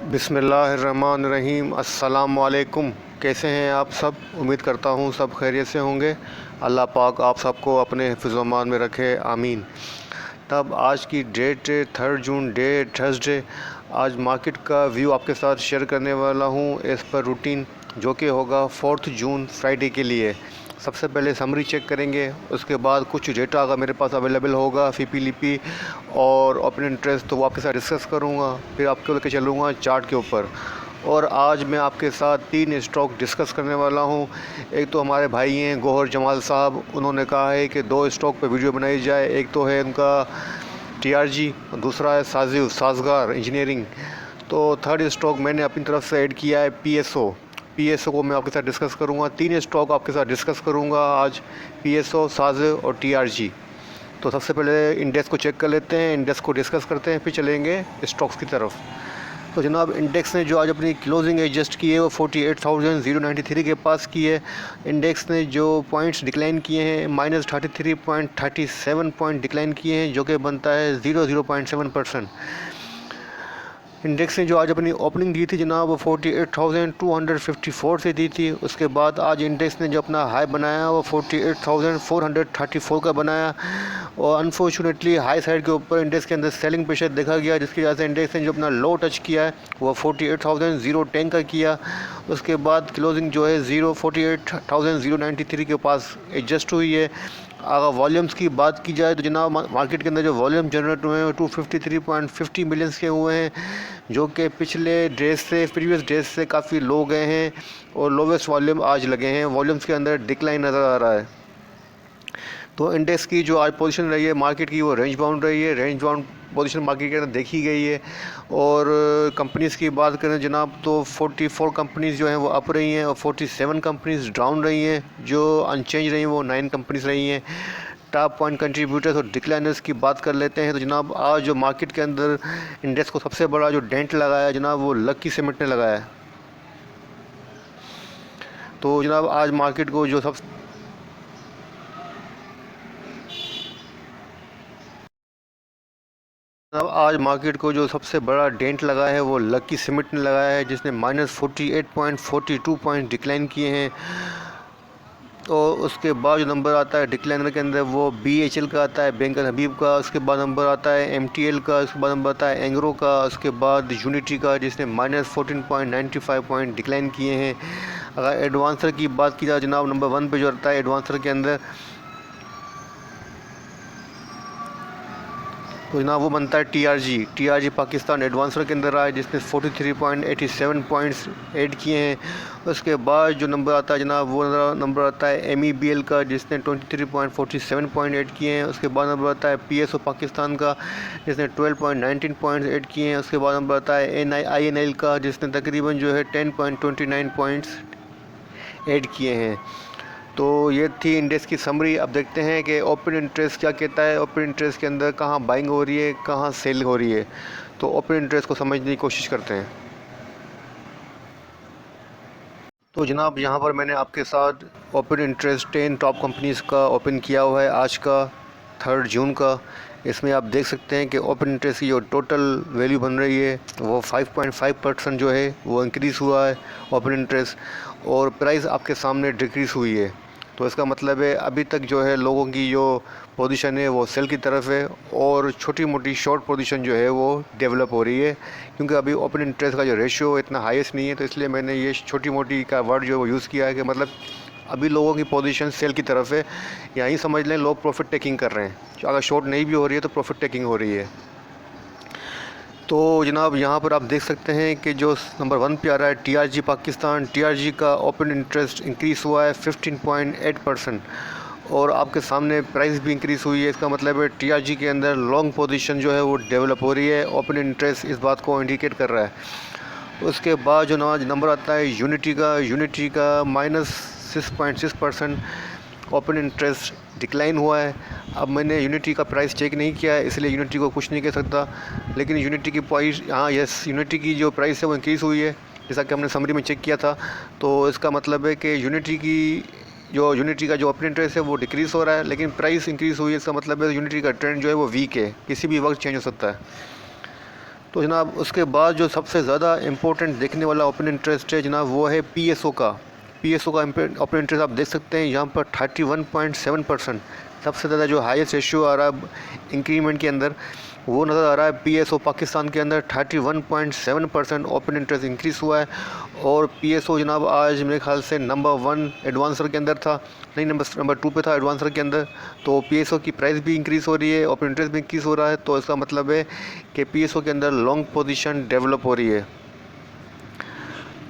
बिस्मिल्लाहिर्रहमानिर्रहीम। अस्सलाम वालेकुम। कैसे हैं आप सब? उम्मीद करता हूँ सब खैरियत से होंगे। अल्लाह पाक आप सबको अपने हिफ़्ज़-ओ-अमान में रखे, आमीन। तब आज की डेट 3 जून डे थर्सडे। आज मार्केट का व्यू आपके साथ शेयर करने वाला हूँ एज़ पर रूटीन, जो कि होगा 4 जून फ्राइडे के लिए। सबसे पहले समरी चेक करेंगे, उसके बाद कुछ डेटा अगर मेरे पास अवेलेबल होगा फीपी लिपी और ओपन इंटरेस्ट, तो वो आपके साथ डिस्कस करूँगा। फिर आपको लेकर चलूँगा चार्ट के ऊपर। और आज मैं आपके साथ 3 स्टॉक डिस्कस करने वाला हूँ। एक तो हमारे भाई हैं गौहर जमाल साहब, उन्होंने कहा है कि 2 स्टॉक पे वीडियो बनाई जाए। एक तो है उनका टीआरजी, दूसरा है साज़गार इंजीनियरिंग। तो थर्ड स्टॉक मैंने अपनी तरफ से ऐड किया है पीएसओ को मैं आपके साथ डिस्कस करूंगा। 3 स्टॉक आपके साथ डिस्कस करूंगा आज, पीएसओ, साज़ और टीआरजी। तो सबसे पहले इंडेक्स को चेक कर लेते हैं, इंडेक्स को डिस्कस करते हैं, फिर चलेंगे स्टॉक्स की तरफ। तो जनाब, इंडेक्स ने जो आज अपनी क्लोजिंग एडजस्ट की है वो 48,093 के पास की है। इंडेक्स ने जो पॉइंट्स डिक्लाइन किए हैं -33.37 पॉइंट डिक्लाइन किए हैं, जो कि बनता है 0.7%। इंडेक्स ने जो आज अपनी ओपनिंग दी थी जनाब वो 48,254 से दी थी। उसके बाद आज इंडेक्स ने जो अपना हाई बनाया वो 48,434 का बनाया। और अनफॉर्चुनेटली हाई साइड के ऊपर इंडेक्स के अंदर सेलिंग प्रेशर देखा गया, जिसकी वजह से इंडेक्स ने जो अपना लो टच किया है वो 48,010 का किया। उसके बाद क्लोजिंग जो है 48,093 के पास एडजस्ट हुई है। अगर वॉल्यूम्स की बात की जाए तो जनाब, मार्केट के अंदर जो वॉल्यूम जनरेट हुए हैं 253.50 मिलियंस के हुए हैं, जो कि प्रीवियस डेज से काफ़ी लो गए हैं और लोवेस्ट वॉल्यूम आज लगे हैं। वॉल्यूम्स के अंदर डिक्लाइन नज़र आ रहा है। तो इंडेक्स की जो आज पोजीशन रही है मार्केट की, वो रेंज बाउंड रही है। रेंज बाउंड पोजीशन मार्केट के अंदर देखी गई है। और कंपनीज़ की बात करें जनाब, तो 44 कंपनीज़ जो हैं वो अप रही हैं और 47 कंपनीज़ डाउन रही हैं। जो अनचेंज रही हैं वो 9 कंपनीज़ रही हैं। टॉप पॉइंट कंट्रीब्यूटर्स और डिक्लाइनर्स की बात कर लेते हैं। तो जनाब, आज जो मार्केट के अंदर इंडेक्स को सबसे बड़ा जो डेंट लगाया है जनाब, वो लकी सीमेंट ने लगाया है। तो जनाब, आज मार्केट को जो अब आज मार्केट को जो सबसे बड़ा डेंट लगा है वो लकी सीमेंट ने लगाया है, जिसने -48.42 पॉइंट डिक्लाइन किए हैं। और उसके बाद जो नंबर आता है डिक्लाइनर के अंदर वो BHL का आता है, बैंक हबीब का। उसके बाद नंबर आता है MTL का। उसके बाद नंबर आता है एंग्रो का। उसके बाद यूनिटी का, जिसने -14.95 पॉइंट डिक्लाइन किए हैं। अगर एडवांसर की बात की जाए जनाब, नंबर 1 पे जो आता है एडवांसर के अंदर, तो जनाब वो बनता है टीआरजी पाकिस्तान एडवांसर के अंदर आए, जिसने 43.87 पॉइंट्स ऐड किए हैं। उसके बाद जो नंबर आता है जनाब, वो नंबर आता है MEBL का, जिसने 23.47 पॉइंट ऐड किए हैं। उसके बाद नंबर आता है PSO पाकिस्तान का, जिसने 12.19 पॉइंट्स ऐड किए हैं। उसके बाद नंबर आता है INL का, जिसने तकरीबन जो है 10.29 पॉइंट्स ऐड किए हैं। तो ये थी इंडेक्स की समरी। अब देखते हैं कि ओपन इंटरेस्ट क्या कहता है। ओपन इंटरेस्ट के अंदर कहाँ बाइंग हो रही है, कहाँ सेल हो रही है। तो ओपन इंटरेस्ट को समझने की कोशिश करते हैं। तो जनाब, यहाँ पर मैंने आपके साथ ओपन इंटरेस्ट 10 टॉप कंपनीज़ का ओपन किया हुआ है आज का 3 जून का। इसमें आप देख सकते हैं कि ओपन इंटरेस्ट की जो टोटल वैल्यू बन रही है वो 5.5% जो है वो इंक्रीज़ हुआ है ओपन इंटरेस्ट, और प्राइस आपके सामने डिक्रीज़ हुई है। तो इसका मतलब है अभी तक जो है लोगों की जो पोजीशन है वो सेल की तरफ है, और छोटी मोटी शॉर्ट पोजीशन जो है वो डेवलप हो रही है। क्योंकि अभी ओपन इंटरेस्ट का जो रेशियो इतना हाईएस्ट नहीं है, तो इसलिए मैंने ये छोटी मोटी का वर्ड जो है वो यूज़ किया है कि मतलब अभी लोगों की पोजीशन सेल की तरफ है। यहीं समझ लें लोग प्रॉफिट टेकिंग कर रहे हैं। अगर शॉर्ट नहीं भी हो रही है तो प्रॉफिट टेकिंग हो रही है। तो जनाब, यहाँ पर आप देख सकते हैं कि जो नंबर 1 पे आ रहा है टीआरजी पाकिस्तान, टीआरजी का ओपन इंटरेस्ट इंक्रीज़ हुआ है 15.8%, और आपके सामने प्राइस भी इंक्रीज़ हुई है। इसका मतलब है टीआरजी के अंदर लॉन्ग पोजीशन जो है वो डेवलप हो रही है। ओपन इंटरेस्ट इस बात को इंडिकेट कर रहा है। उसके बाद जो नंबर आता है यूनिटी का -6.6% ओपन इंटरेस्ट डिक्लाइन हुआ है। अब मैंने यूनिटी का प्राइस चेक नहीं किया है, इसलिए यूनिटी को कुछ नहीं कह सकता। लेकिन यूनिटी की प्राइस, हाँ यस, यूनिटी की जो प्राइस है वो इंक्रीज़ हुई है, जैसा कि हमने समरी में चेक किया था। तो इसका मतलब है कि यूनिटी का जो ओपन इंटरेस्ट है वो डिक्रीज़ हो रहा है, लेकिन प्राइस इंक्रीज़ हुई है। इसका मतलब है यूनिटी का ट्रेंड जो है वो वीक है, किसी भी वक्त चेंज हो सकता है। तो जनाब उसके बाद जो सबसे ज़्यादा इम्पोर्टेंट देखने वाला ओपन इंटरेस्ट है जनाब, वो है पीएसओ का। पीएसओ का ओपन इंटरेस्ट आप देख सकते हैं यहाँ पर 31.7%, सबसे ज़्यादा जो हाईएस्ट रेशियो आ रहा है इंक्रीमेंट के अंदर वो नज़र आ रहा है। पीएसओ पाकिस्तान के अंदर 31.7% ओपन इंटरेस्ट इंक्रीज़ हुआ है। और पीएसओ जनाब आज मेरे ख्याल से नंबर 1 एडवांसर के अंदर था, नहीं नंबर 2 पे था एडवांसर के अंदर। तो पीएसओ की प्राइस भी इंक्रीज़ हो रही है, ओपन इंटरेस्ट भी इंक्रीज़ हो रहा है, तो इसका मतलब है कि पीएसओ के अंदर लॉन्ग पोजीशन डेवलप हो रही है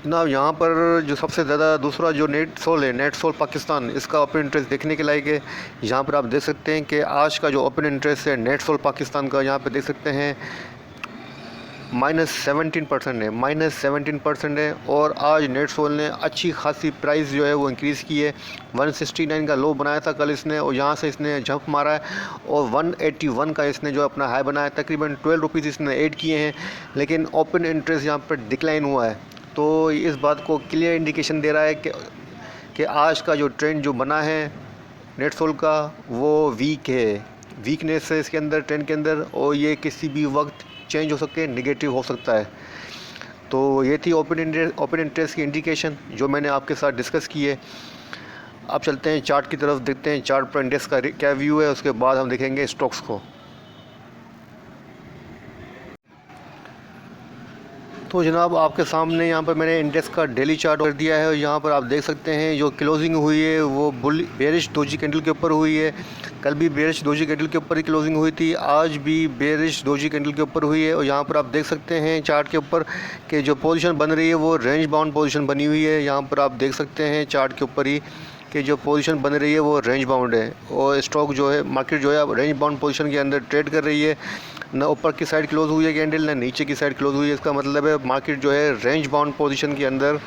जनाब। यहाँ पर जो सबसे ज़्यादा दूसरा जो नेट सोल है, नेट सोल पाकिस्तान, इसका ओपन इंटरेस्ट देखने के लायक है। यहाँ पर आप देख सकते हैं कि आज का जो ओपन इंटरेस्ट है नेट सोल पाकिस्तान का, यहाँ पर देख सकते हैं -17% है, -17% है। और आज नेट सोल ने अच्छी खासी प्राइस जो है वो इंक्रीज़ की है। 169 का लो बनाया था कल इसने, और यहाँ से इसने जंप मारा है और 181 का इसने जो अपना हाई बनाया, तकरीबन 12 रुपीज़ इसने ऐड किए हैं। लेकिन ओपन इंटरेस्ट यहाँ पर डिक्लाइन हुआ है, तो इस बात को क्लियर इंडिकेशन दे रहा है कि आज का जो ट्रेंड जो बना है नेट सोल का वो वीक है, वीकनेस है इसके अंदर ट्रेंड के अंदर, और ये किसी भी वक्त चेंज हो सकते हैं, नेगेटिव हो सकता है। तो ये थी ओपन इंटरेस्ट की इंडिकेशन जो मैंने आपके साथ डिस्कस की है। अब चलते हैं चार्ट की तरफ, देखते हैं चार्ट पर इंडेक्स का क्या व्यू है, उसके बाद हम देखेंगे स्टॉक्स को। तो जनाब आपके सामने यहाँ पर मैंने इंडेक्स का डेली चार्ट कर दिया है, और यहाँ पर आप देख सकते हैं जो क्लोजिंग हुई है वो बेरिश डोजी कैंडल के ऊपर हुई है। कल भी बेरिश डोजी कैंडल के ऊपर ही क्लोजिंग हुई थी, आज भी बेरिश डोजी कैंडल के ऊपर हुई है। और यहाँ पर आप देख सकते हैं चार्ट के ऊपर कि जो पोजीशन बन रही है वो रेंज बाउंड पोजीशन बनी हुई है। यहाँ पर आप देख सकते हैं चार्ट के ऊपर ही कि जो पोजीशन बन रही है वो रेंज बाउंड है, और स्टॉक जो है, मार्केट जो है अब रेंज बाउंड पोजीशन के अंदर ट्रेड कर रही है। ना ऊपर की साइड क्लोज हुई है कैंडल, ना नीचे की साइड क्लोज हुई है। इसका मतलब है मार्केट जो है रेंज बाउंड पोजीशन के अंदर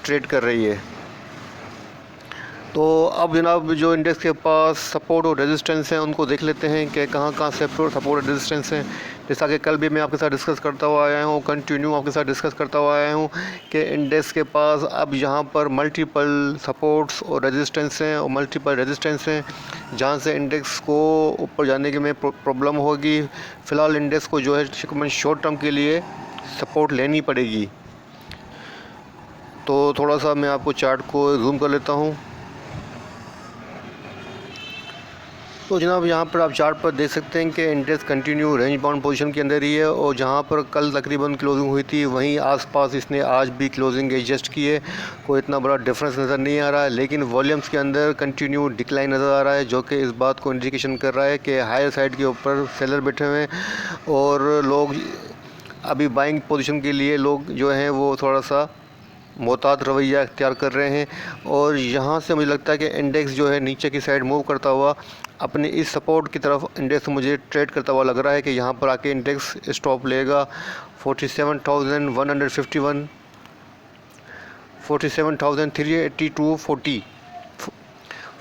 ट्रेड कर रही है। तो अब जनाब जो इंडेक्स के पास सपोर्ट और रेजिस्टेंस हैं उनको देख लेते हैं कि कहाँ से सपोर्ट और रेजिस्टेंस हैं। जैसा कि कल भी मैं आपके साथ डिस्कस करता हुआ आया हूँ, कंटिन्यू आपके साथ डिस्कस करता हुआ आया हूँ कि इंडेक्स के पास अब यहाँ पर मल्टीपल सपोर्ट्स और रेजिस्टेंस हैं और मल्टीपल रेजिस्टेंस हैं, जहाँ से इंडेक्स को ऊपर जाने के में प्रॉब्लम होगी। फ़िलहाल इंडेक्स को जो है शॉर्ट टर्म के लिए सपोर्ट लेनी पड़ेगी। तो थोड़ा सा मैं आपको चार्ट को जूम कर लेता हूँ। तो जनाब यहाँ पर आप चार्ट पर देख सकते हैं कि index continue range bound position के अंदर ही है, और जहाँ पर कल तकरीबन क्लोजिंग हुई थी वहीं आसपास इसने आज भी क्लोजिंग एडजस्ट की है। कोई इतना बड़ा डिफरेंस नज़र नहीं आ रहा है, लेकिन वॉल्यूम्स के अंदर कंटिन्यू डिक्लाइन नज़र आ रहा है, जो कि इस बात को इंडिकेशन कर रहा है कि हायर साइड के ऊपर सेलर बैठे हुए हैं और लोग अभी बाइंग पोजीशन के लिए लोग जो हैं वो थोड़ा सा मोहतात रवैया इख्तियार कर रहे हैं। और यहाँ से मुझे लगता है कि इंडेक्स जो है नीचे की साइड मूव करता हुआ अपने इस सपोर्ट की तरफ इंडेक्स मुझे ट्रेड करता हुआ लग रहा है कि यहाँ पर आके इंडेक्स स्टॉप लेगा 47,151, 47,382.40,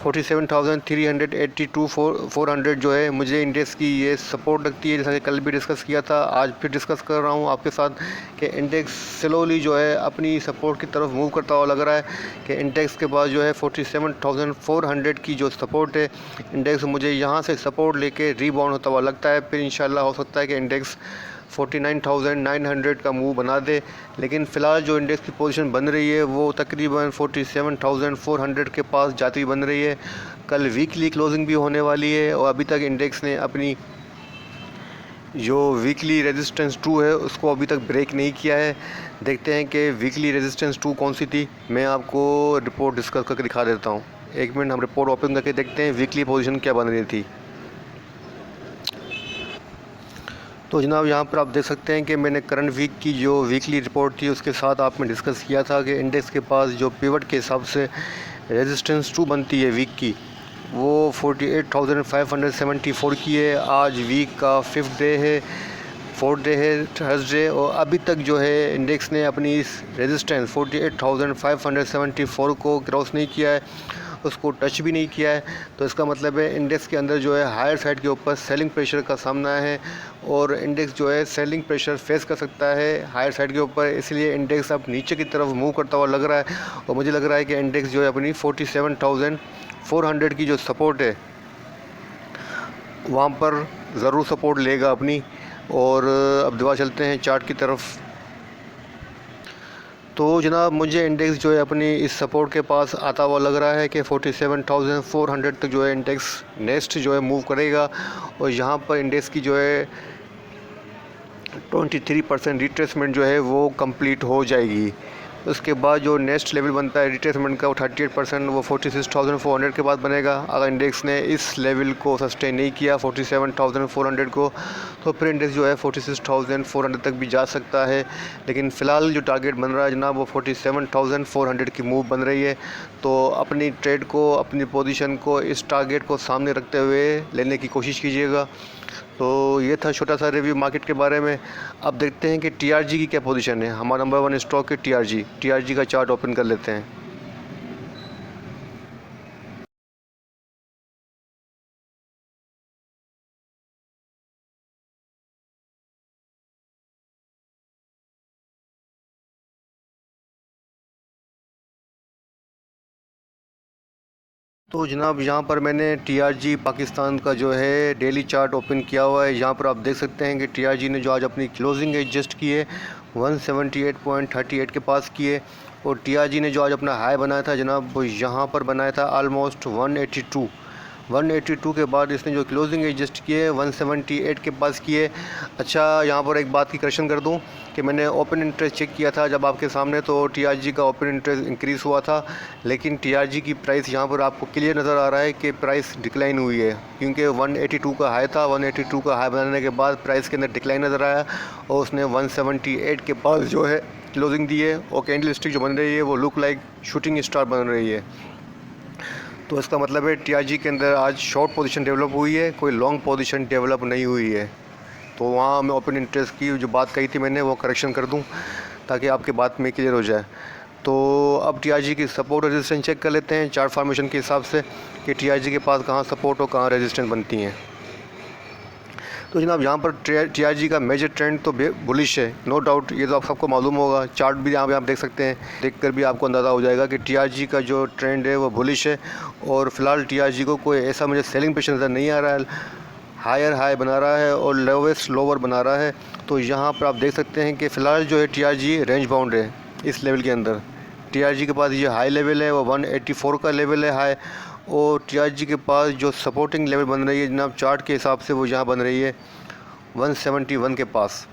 47,382 400 जो है मुझे इंडेक्स की ये सपोर्ट लगती है। जैसा कि कल भी डिस्कस किया था, आज फिर डिस्कस कर रहा हूँ आपके साथ कि इंडेक्स स्लोली जो है अपनी सपोर्ट की तरफ मूव करता हुआ लग रहा है कि इंडेक्स के पास जो है 47,400 की जो सपोर्ट है, इंडेक्स मुझे यहाँ से सपोर्ट लेके रीबाउंड होता हुआ लगता है। फिर इंशाल्लाह हो सकता है कि इंडेक्स 49,900 का मूव बना दे, लेकिन फ़िलहाल जो इंडेक्स की पोजीशन बन रही है वो तकरीबन 47,400 के पास जाती हुई बन रही है। कल वीकली क्लोजिंग भी होने वाली है और अभी तक इंडेक्स ने अपनी जो वीकली रेजिस्टेंस 2 है उसको अभी तक ब्रेक नहीं किया है। देखते हैं कि वीकली रेजिस्टेंस 2 कौन सी थी, मैं आपको रिपोर्ट डिस्कस करके दिखा देता हूँ। एक मिनट हम रिपोर्ट ओपन करके देखते हैं वीकली पोजीशन क्या बन रही थी। तो जनाब यहाँ पर आप देख सकते हैं कि मैंने करंट वीक की जो वीकली रिपोर्ट थी उसके साथ आप में डिस्कस किया था कि इंडेक्स के पास जो पिवट के हिसाब से रेजिस्टेंस 2 बनती है वीक की वो 48,574 की है। आज वीक का 5th डे है, 4th डे है थर्सडे, और अभी तक जो है इंडेक्स ने अपनी इस रेजिस्टेंस 48,574 को क्रॉस नहीं किया है, उसको टच भी नहीं किया है। तो इसका मतलब है इंडेक्स के अंदर जो है हायर साइड के ऊपर सेलिंग प्रेशर का सामना है और इंडेक्स जो है सेलिंग प्रेशर फेस कर सकता है हायर साइड के ऊपर, इसलिए इंडेक्स अब नीचे की तरफ मूव करता हुआ लग रहा है। और मुझे लग रहा है कि इंडेक्स जो है अपनी 47,400 की जो सपोर्ट है वहाँ पर ज़रूर सपोर्ट लेगा अपनी। और अब दोबारा चलते हैं चार्ट की तरफ। तो जनाब मुझे इंडेक्स जो है अपनी इस सपोर्ट के पास आता हुआ लग रहा है कि 47,400 तक जो है इंडेक्स नेक्स्ट जो है मूव करेगा, और यहाँ पर इंडेक्स की जो है 23% रिट्रेसमेंट जो है वो कंप्लीट हो जाएगी। उसके बाद जो नेक्स्ट लेवल बनता है रिट्रेसमेंट का वो 38%, वो 46,400 के बाद बनेगा। अगर इंडेक्स ने इस लेवल को सस्टेन नहीं किया 47,400 को, तो फिर इंडेक्स जो है 46,400 तक भी जा सकता है। लेकिन फ़िलहाल जो टारगेट बन रहा है जनाब वो 47,400 की मूव बन रही है। तो अपनी ट्रेड को, अपनी पोजीशन को इस टारगेट को सामने रखते हुए लेने की कोशिश कीजिएगा। तो ये था छोटा सा रिव्यू मार्केट के बारे में। अब देखते हैं कि टीआरजी की क्या पोजीशन है। हमारा नंबर 1 स्टॉक है टीआरजी का चार्ट ओपन कर लेते हैं। तो जनाब यहाँ पर मैंने टीआरजी पाकिस्तान का जो है डेली चार्ट ओपन किया हुआ है। यहाँ पर आप देख सकते हैं कि टीआरजी ने जो आज अपनी क्लोजिंग एडजस्ट की है 178.38 के पास की है, और टीआरजी ने जो आज अपना हाई बनाया था जनाब वो यहाँ पर बनाया था ऑलमोस्ट 182 के बाद इसने जो क्लोजिंग एडजस्ट की है 178 के पास की है। अच्छा, यहाँ पर एक बात की करेक्शन कर दूँ कि मैंने ओपन इंटरेस्ट चेक किया था जब आपके सामने, तो टीआरजी का ओपन इंटरेस्ट इंक्रीज़ हुआ था, लेकिन टीआरजी की प्राइस यहाँ पर आपको क्लियर नज़र आ रहा है कि प्राइस डिक्लाइन हुई है, क्योंकि 182 का हाई था। 182 का हाई बनाने के बाद प्राइस के अंदर डिक्लाइन नज़र आया, और उसने 178 के पास जो है क्लोजिंग दी है, और कैंडल स्टिक जो बन रही है वो लुक लाइक शूटिंग स्टार बन रही है। तो इसका मतलब है टीआरजी के अंदर आज शॉर्ट पोजीशन डेवलप हुई है, कोई लॉन्ग पोजीशन डेवलप नहीं हुई है। तो वहाँ मैं ओपन इंटरेस्ट की जो बात कही थी मैंने वो करेक्शन कर दूँ ताकि आपकी बात में क्लियर हो जाए। तो अब टीआरजी की सपोर्ट और रेजिस्टेंस चेक कर लेते हैं चार्ट फॉर्मेशन के हिसाब से कि टीआरजी के पास कहाँ सपोर्ट और कहाँ रेजिस्टेंस बनती हैं। तो जनाब यहाँ पर टीआरजी का मेजर ट्रेंड तो बुलिश है, नो डाउट, ये तो आप सबको मालूम होगा। चार्ट भी यहाँ पे आप देख सकते हैं, देखकर भी आपको अंदाज़ा हो जाएगा कि टीआरजी का जो ट्रेंड है वो बुलिश है। और फिलहाल टीआरजी को कोई ऐसा मुझे सेलिंग प्रेशर नज़र नहीं आ रहा है, हायर हाई बना रहा है और लोवेस्ट लोअर बना रहा है। तो यहाँ पर आप देख सकते हैं कि फ़िलहाल जो है टीआरजी रेंज बाउंड है इस लेवल के अंदर। टीआरजी के पास ये हाई लेवल है वो 184 का लेवल है हाई, और टीआरजी के पास जो सपोर्टिंग लेवल बन रही है जनाब चार्ट के हिसाब से वो यहाँ बन रही है 171 के पास।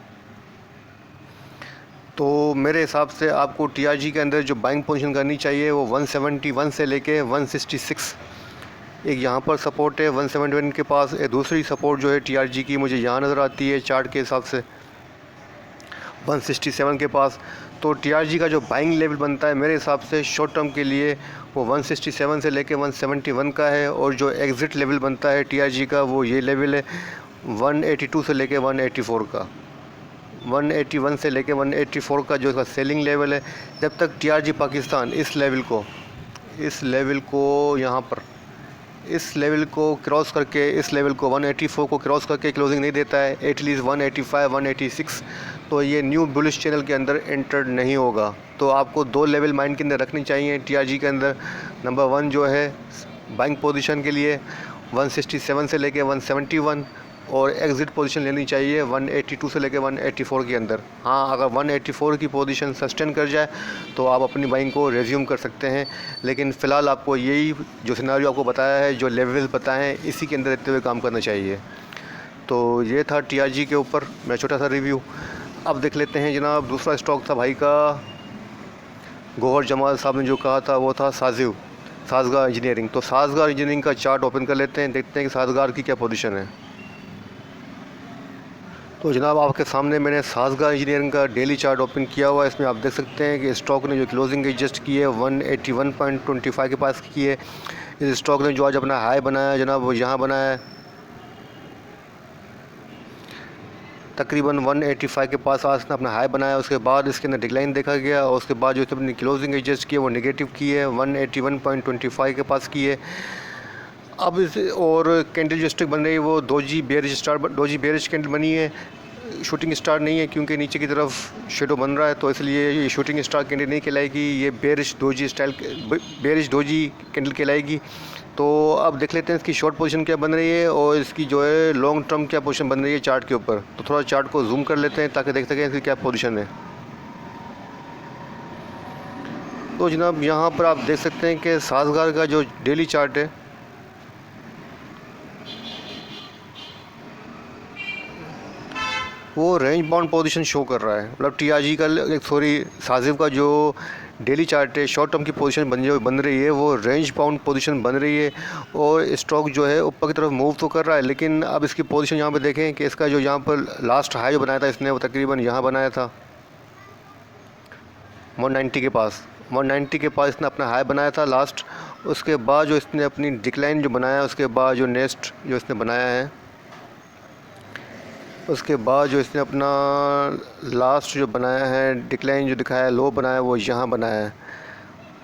तो मेरे हिसाब से आपको टीआरजी के अंदर जो बाइंग पोजीशन करनी चाहिए वो 171 से लेके 166, एक यहाँ पर सपोर्ट है 171 के पास, एक दूसरी सपोर्ट जो है टीआरजी की मुझे यहाँ नज़र आती है चार्ट के हिसाब से 167 के पास। तो टीआरजी का जो बाइंग लेवल बनता है मेरे हिसाब से शॉर्ट टर्म के लिए वो 167 से लेके 171 का है, और जो एग्ज़िट लेवल बनता है टीआरजी का वो ये लेवल है 182 से लेके 184 का। 181 से लेके 184 का जो इसका सेलिंग लेवल है। जब तक टीआरजी पाकिस्तान इस लेवल को यहाँ पर इस लेवल को क्रॉस करके, इस लेवल को 184 को क्रॉस करके क्लोजिंग नहीं देता है, एटलीस्ट 185 186, तो ये न्यू बुलिश चैनल के अंदर एंटर नहीं होगा। तो आपको दो लेवल माइंड के अंदर रखनी चाहिए टीआरजी के अंदर। नंबर 1 जो है बाइंग पोजीशन के लिए 167 से लेके 171, और एग्ज़िट पोजीशन लेनी चाहिए 182 से लेकर 184 के अंदर। हाँ, अगर 184 की पोजीशन सस्टेन कर जाए तो आप अपनी बाइंग को रेज्यूम कर सकते हैं, लेकिन फ़िलहाल आपको यही जो सिनेरियो आपको बताया है, जो लेवल बताए हैं, इसी के अंदर रहते हुए काम करना चाहिए। तो ये था टीआरजी के ऊपर मेरा छोटा सा रिव्यू। अब देख लेते हैं जनाब दूसरा स्टॉक था भाई का, गौहर जमाल साहब ने जो कहा था वो था साज़गार इंजीनियरिंग। तो साज़गार इंजीनियरिंग का चार्ट ओपन कर लेते हैं, देखते हैं कि साज़गार की क्या पोजीशन है। तो जनाब आपके सामने मैंने साज़गार इंजीनियरिंग का डेली चार्ट ओपन किया हुआ है। इसमें आप देख सकते हैं कि स्टॉक ने जो क्लोजिंग एडजस्ट की है 181.25 के पास की है। इस स्टॉक ने जो आज अपना हाई बनाया जनाब वो यहाँ बनाया है तकरीबन 185 के पास आज ने अपना हाई बनाया। उसके बाद इसके अंदर डिक्लाइन देखा गया, और उसके बाद जो इसने अपनी क्लोजिंग एडजस्ट की है वो नेगेटिव की है, 181.25 के पास की है। अब इस और कैंडल जो स्टिक बन रही है वो डोजी बेरिश कैंडल बनी है, शूटिंग स्टार नहीं है, क्योंकि नीचे की तरफ शेडो बन रहा है, तो इसलिए ये शूटिंग स्टार कैंडल नहीं कहलाएगी, ये बेरिश डोजी कैंडल कहलाएगी। तो अब देख लेते हैं इसकी शॉर्ट पोजीशन क्या बन रही है और इसकी जो है लॉन्ग टर्म क्या पोजीशन बन रही है चार्ट के ऊपर। तो थोड़ा चार्ट को जूम कर लेते हैं ताकि देख सकें इसकी क्या पोजीशन है। तो जनाब यहाँ पर आप देख सकते हैं कि साजगार का जो डेली चार्ट है वो रेंज बाउंड पोजीशन शो कर रहा है। मतलब टीआरजी का साजिब का जो डेली चार्ट है शॉर्ट टर्म की पोजीशन बन रही है वो रेंज बाउंड पोजीशन बन रही है और स्टॉक जो है ऊपर की तरफ मूव तो कर रहा है। लेकिन अब इसकी पोजीशन यहाँ पे देखें कि इसका जो यहाँ पर लास्ट हाई जो बनाया था इसने वो तकरीबन यहाँ बनाया था 190 के पास। 190 के पास इसने अपना हाई बनाया था लास्ट। उसके बाद जो इसने अपनी डिक्लाइन जो बनाया उसके बाद जो नेक्स्ट जो इसने बनाया है उसके बाद जो इसने अपना लास्ट जो बनाया है डिक्लाइन जो दिखाया है लो बनाया है वो यहाँ बनाया है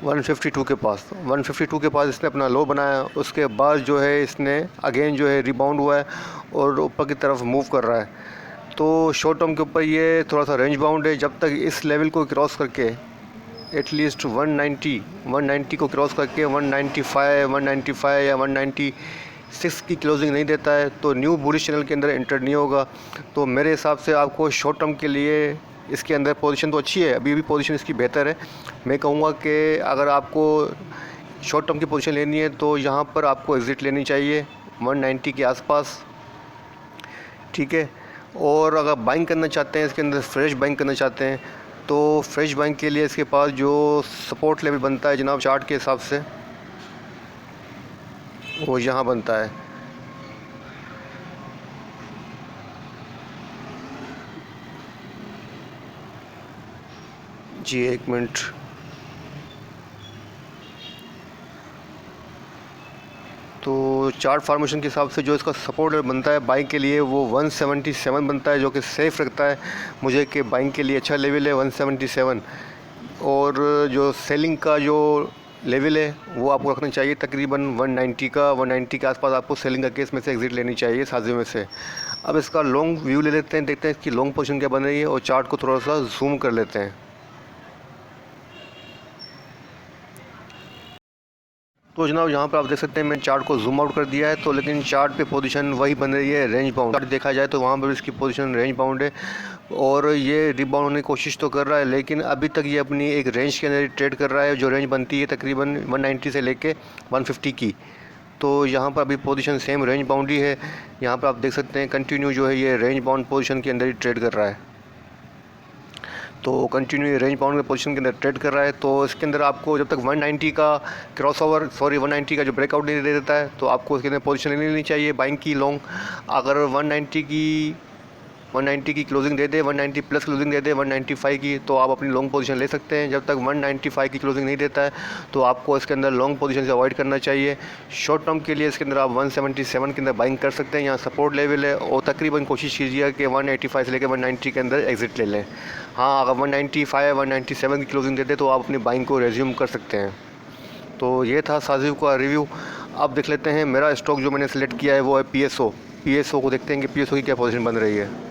152 के पास। 152 के पास इसने अपना लो बनाया। उसके बाद जो है इसने अगेन जो है रिबाउंड हुआ है और ऊपर की तरफ मूव कर रहा है। तो शॉर्ट टर्म के ऊपर ये थोड़ा सा रेंज बाउंड है। जब तक इस लेवल को क्रॉस करके एटलीस्ट 190 को क्रॉस करके 195 या 196 की क्लोजिंग नहीं देता है तो न्यू बुलिश चैनल के अंदर एंटर नहीं होगा। तो मेरे हिसाब से आपको शॉर्ट टर्म के लिए इसके अंदर पोजीशन तो अच्छी है, अभी भी पोजीशन इसकी बेहतर है। मैं कहूँगा कि अगर आपको शॉर्ट टर्म की पोजीशन लेनी है तो यहाँ पर आपको एग्ज़िट लेनी चाहिए 190 के आसपास, ठीक है। और अगर बाइंग करना चाहते हैं इसके अंदर फ्रेश बाइंग करना चाहते हैं तो फ्रेश बाइंग के लिए इसके पास जो सपोर्ट लेवल बनता है जनाब चार्ट के हिसाब से वो यहाँ बनता है। जी एक मिनट। तो चार्ट फार्मेशन के हिसाब से जो इसका सपोर्ट बनता है बाइंग के लिए वो 177 बनता है जो कि सेफ़ रखता है मुझे कि बाइंग के लिए अच्छा लेवल है 177। और जो सेलिंग का जो लेवल है वो आपको रखना चाहिए तकरीबन 190 के आसपास आपको सेलिंग का केस में से एग्ज़िट लेनी चाहिए साजियों में से। अब इसका लॉन्ग व्यू ले लेते हैं, देखते हैं इसकी लॉन्ग पोजीशन क्या बन रही है और चार्ट को थोड़ा सा जूम कर लेते हैं। तो जनाब यहाँ पर आप देख सकते हैं मैंने चार्ट को जूम आउट कर दिया है तो लेकिन चार्ट पे पोजीशन वही बन रही है रेंज बाउंड। चार्ट देखा जाए तो वहाँ पर इसकी पोजीशन रेंज बाउंड है और ये रिबाउंड होने की कोशिश तो कर रहा है लेकिन अभी तक ये अपनी एक रेंज के अंदर ट्रेड कर रहा है जो रेंज बनती है तकरीबन 190 से लेके 150 की। तो यहाँ पर अभी पोजीशन सेम रेंज बाउंड ही है। यहाँ पर आप देख सकते हैं कंटिन्यू जो है ये रेंज बाउंड पोजीशन के अंदर ही ट्रेड कर रहा है। तो कंटिन्यू रेंज बाउंड के पोजीशन के अंदर ट्रेड कर रहा है। तो इसके अंदर आपको जब तक 190 का 190 का जो ब्रेकआउट नहीं दे देता है तो आपको इसके अंदर पोजीशन नहीं लेनी चाहिए बाइंग की लॉन्ग। अगर 190 की क्लोजिंग दे दे 190 प्लस क्लोजिंग दे दे 195 की तो आप अपनी लॉन्ग पोजीशन ले सकते हैं। जब तक 195 की क्लोजिंग नहीं देता है तो आपको इसके अंदर लॉन्ग पोजीशन से अवॉइड करना चाहिए। शॉर्ट टर्म के लिए इसके अंदर आप 177 के अंदर बाइंग कर सकते हैं, यहाँ सपोर्ट लेवल है और तकरीबन कोशिश कीजिए कि 185 से लेकर 190 के अंदर एग्जिट ले लें। हाँ अगर 195 197 की क्लोजिंग दे दे तो आप अपनी बाइंग को रेज्यूम कर सकते हैं। तो ये था साजिब का रिव्यू। अब देख लेते हैं मेरा स्टॉक जो मैंने सेलेक्ट किया है वो है पीएसओ को देखते हैं कि पीएसओ की क्या पोजीशन बन रही है।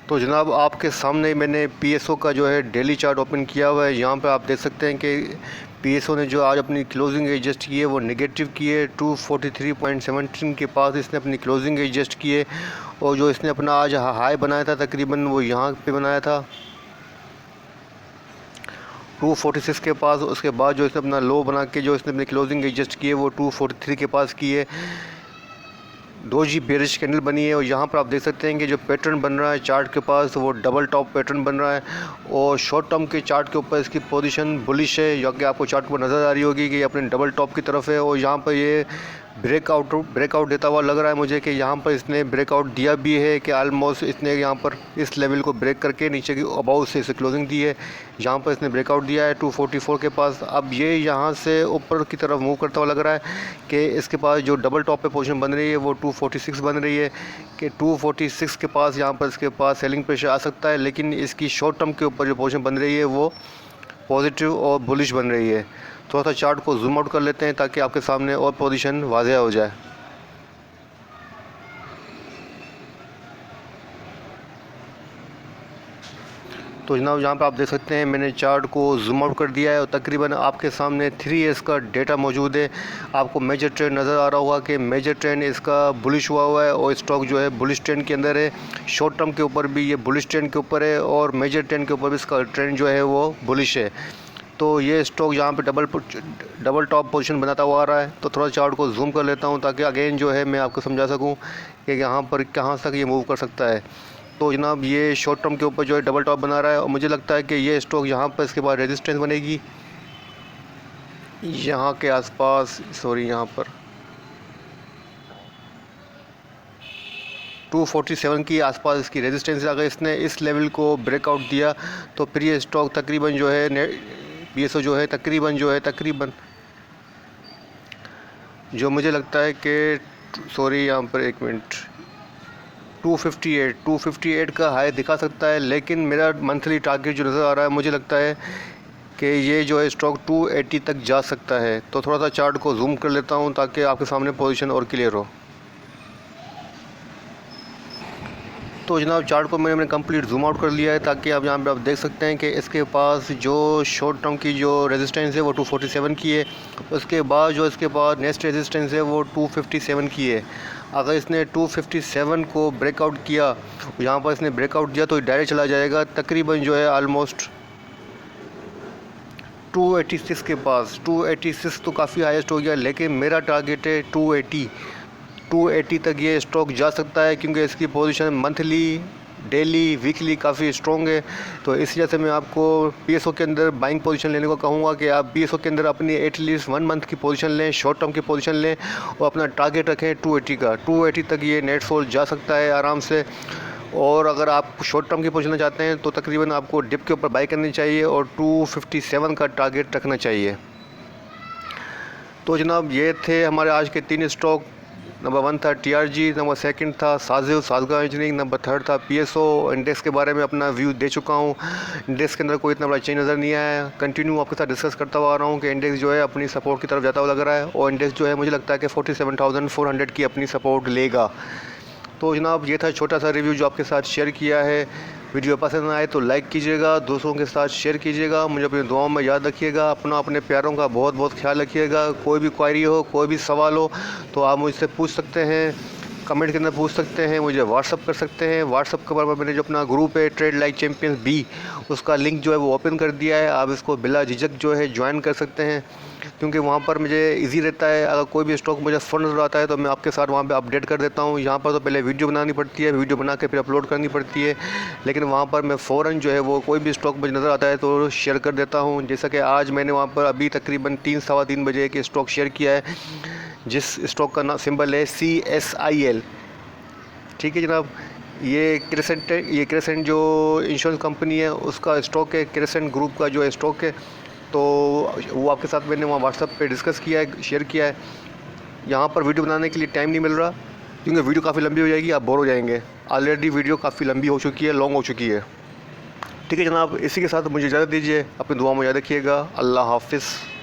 तो जनाब आपके सामने मैंने पीएसओ का जो है डेली चार्ट ओपन किया हुआ है। यहाँ पे आप देख सकते हैं कि पीएसओ ने जो आज अपनी क्लोजिंग एडजस्ट की है वो नेगेटिव की है 243.17 के पास इसने अपनी क्लोजिंग एडजस्ट की है। और जो इसने अपना आज हाई बनाया था तकरीबन वो यहाँ पे बनाया था 246 के पास। उसके बाद जो इसने अपना लो बना के जो इसने अपनी क्लोजिंग एडजस्ट की है वो 243 के पास की है। डोजी बेरिश कैंडल बनी है और यहाँ पर आप देख सकते हैं कि जो पैटर्न बन रहा है चार्ट के पास वो डबल टॉप पैटर्न बन रहा है। और शॉर्ट टर्म के चार्ट के ऊपर इसकी पोजीशन बुलिश है, या कि आपको चार्ट पर नज़र आ रही होगी कि ये अपने डबल टॉप की तरफ है। और यहाँ पर ये ब्रेकआउट देता हुआ लग रहा है मुझे कि यहाँ पर इसने ब्रेकआउट दिया भी है कि ऑलमोस्ट इसने यहाँ पर इस लेवल को ब्रेक करके नीचे की अबाउट से इसे क्लोजिंग दी है। यहाँ पर इसने ब्रेकआउट दिया है 244 के पास। अब ये यहाँ से ऊपर की तरफ मूव करता हुआ लग रहा है कि इसके पास जो डबल टॉप पे पोजीशन बन रही है वो 246 बन रही है कि 246 के पास यहाँ पर इसके पास सेलिंग प्रेशर आ सकता है। लेकिन इसकी शॉर्ट टर्म के ऊपर जो पोजीशन बन रही है वो पॉजिटिव और बुलिश बन रही है। थोड़ा सा चार्ट को जूम आउट कर लेते हैं ताकि आपके सामने और पोजीशन वाज़ेह हो जाए। तो जनाब यहाँ पे आप देख सकते हैं मैंने चार्ट को जूम आउट कर दिया है और तकरीबन आपके सामने 3 इयर्स का डेटा मौजूद है। आपको मेजर ट्रेंड नज़र आ रहा होगा कि मेजर ट्रेंड इसका बुलिश हुआ है और स्टॉक जो है बुलिश ट्रेंड के अंदर है। शॉर्ट टर्म के ऊपर भी ये बुलिश ट्रेंड के ऊपर है और मेजर ट्रेंड के ऊपर भी इसका ट्रेंड जो है वो बुलिश है। तो ये स्टॉक यहाँ पे डबल टॉप पोजीशन बनाता हुआ आ रहा है। तो थोड़ा चार्ट को जूम कर लेता हूँ ताकि अगेन जो है मैं आपको समझा सकूँ कि यहाँ पर कहाँ तक ये मूव कर सकता है। तो जनाब ये शॉर्ट टर्म के ऊपर जो है डबल टॉप बना रहा है और मुझे लगता है कि ये स्टॉक यहाँ पर इसके बाद रेजिस्टेंस बनेगी यहाँ के आसपास, सॉरी यहाँ पर 247 की आसपास इसकी रेजिस्टेंस। अगर इसने इस लेवल को ब्रेकआउट दिया तो फिर ये स्टॉक तकरीबन जो है BSO जो है तकरीबन जो मुझे लगता है कि सॉरी यहाँ पर एक मिनट 258 का हाई दिखा सकता है। लेकिन मेरा मंथली टारगेट जो नज़र आ रहा है मुझे लगता है कि ये जो है स्टॉक 280 तक जा सकता है। तो थोड़ा सा चार्ट को जूम कर लेता हूँ ताकि आपके सामने पोजीशन और क्लियर हो। तो जनाब चार्ट को मैंने कंप्लीट जूम आउट कर लिया है ताकि आप यहाँ पे आप देख सकते हैं कि इसके पास जो शॉर्ट टर्म की जो रेजिस्टेंस है वो 247 की है। उसके बाद जो इसके पास नेक्स्ट रेजिस्टेंस है वो 257 की है। अगर इसने 257 को ब्रेकआउट किया, यहाँ पर इसने ब्रेकआउट दिया तो डायरेक्ट चला जाएगा तकरीबन जो है ऑलमोस्ट 286 के पास। 286 तो काफ़ी हाईएस्ट हो गया, लेकिन मेरा टारगेट है 280 तक ये स्टॉक जा सकता है क्योंकि इसकी पोजीशन मंथली, डेली, वीकली काफ़ी स्ट्रॉन्ग है। तो इस वजह से मैं आपको BSO के अंदर बाइंग पोजीशन लेने को कहूँगा कि आप BSO के अंदर अपनी एटलीस्ट 1 मंथ की पोजीशन लें, शॉर्ट टर्म की पोजीशन लें और अपना टारगेट रखें 280 का। 280 तक ये नेट सोल जा सकता है आराम से। और अगर आप शॉर्ट टर्म की पोजीशन चाहते हैं तो तकरीबन आपको डिप के ऊपर बाई करनी चाहिए और 257 का टारगेट रखना चाहिए। तो जनाब ये थे हमारे आज के 3 स्टॉक। नंबर 1 था TRG, नंबर 2 था साज़गांव इंजीनियरिंग, नंबर 3 था PSO। इंडेक्स के बारे में अपना व्यू दे चुका हूँ। इंडेक्स के अंदर कोई इतना बड़ा चेंज नज़र नहीं आया। कंटिन्यू आपके साथ डिस्कस करता हुआ आ रहा हूँ कि इंडेक्स जो है अपनी सपोर्ट की तरफ जाता हुआ लग रहा है और इंडेक्स जो है मुझे लगता है कि 47,400 की अपनी सपोर्ट लेगा। तो जनाब ये था छोटा सा रिव्यू जो आपके साथ शेयर किया है। वीडियो पसंद आए तो लाइक कीजिएगा, दोस्तों के साथ शेयर कीजिएगा, मुझे अपनी दुआओं में याद रखिएगा। अपने प्यारों का बहुत बहुत ख्याल रखिएगा। कोई भी क्वेरी हो, कोई भी सवाल हो तो आप मुझसे पूछ सकते हैं, कमेंट के अंदर पूछ सकते हैं, मुझे व्हाट्सअप कर सकते हैं। व्हाट्सअप के बारे में मैंने जो अपना ग्रुप है ट्रेड लाइक चैम्पियंस B, उसका लिंक जो है वो ओपन कर दिया है। आप इसको बिला झिझक जो है ज्वाइन कर सकते हैं क्योंकि वहाँ पर मुझे इजी रहता है। अगर कोई भी स्टॉक मुझे फ़ोन नज़र आता है तो मैं आपके साथ वहाँ पे अपडेट कर देता हूँ। यहाँ पर तो पहले वीडियो बनानी पड़ती है, वीडियो बना के फिर अपलोड करनी पड़ती है, लेकिन वहाँ पर मैं फ़ौरन जो है वो कोई भी स्टॉक मुझे नज़र आता है तो शेयर कर देता हूँ। जैसा कि आज मैंने वहाँ पर अभी तकरीबन 3-3:15 बजे एक स्टॉक शेयर किया है जिस स्टॉक का नाम सिंबल है CSIL। ठीक है जनाब, ये क्रेसेंट जो इंश्योरेंस कंपनी है उसका स्टॉक है, क्रेसेंट ग्रुप का जो स्टॉक है। तो वो आपके साथ मैंने वहाँ व्हाट्सएप पे डिस्कस किया है, शेयर किया है। यहाँ पर वीडियो बनाने के लिए टाइम नहीं मिल रहा क्योंकि वीडियो काफ़ी लंबी हो जाएगी, आप बोर हो जाएंगे। ऑलरेडी वीडियो काफ़ी लंबी हो चुकी है, लॉन्ग हो चुकी है। ठीक है जनाब, इसी के साथ मुझे इजाज़त दीजिए। अपनी दुआ में याद रखिएगा। अल्लाह हाफ़िज़।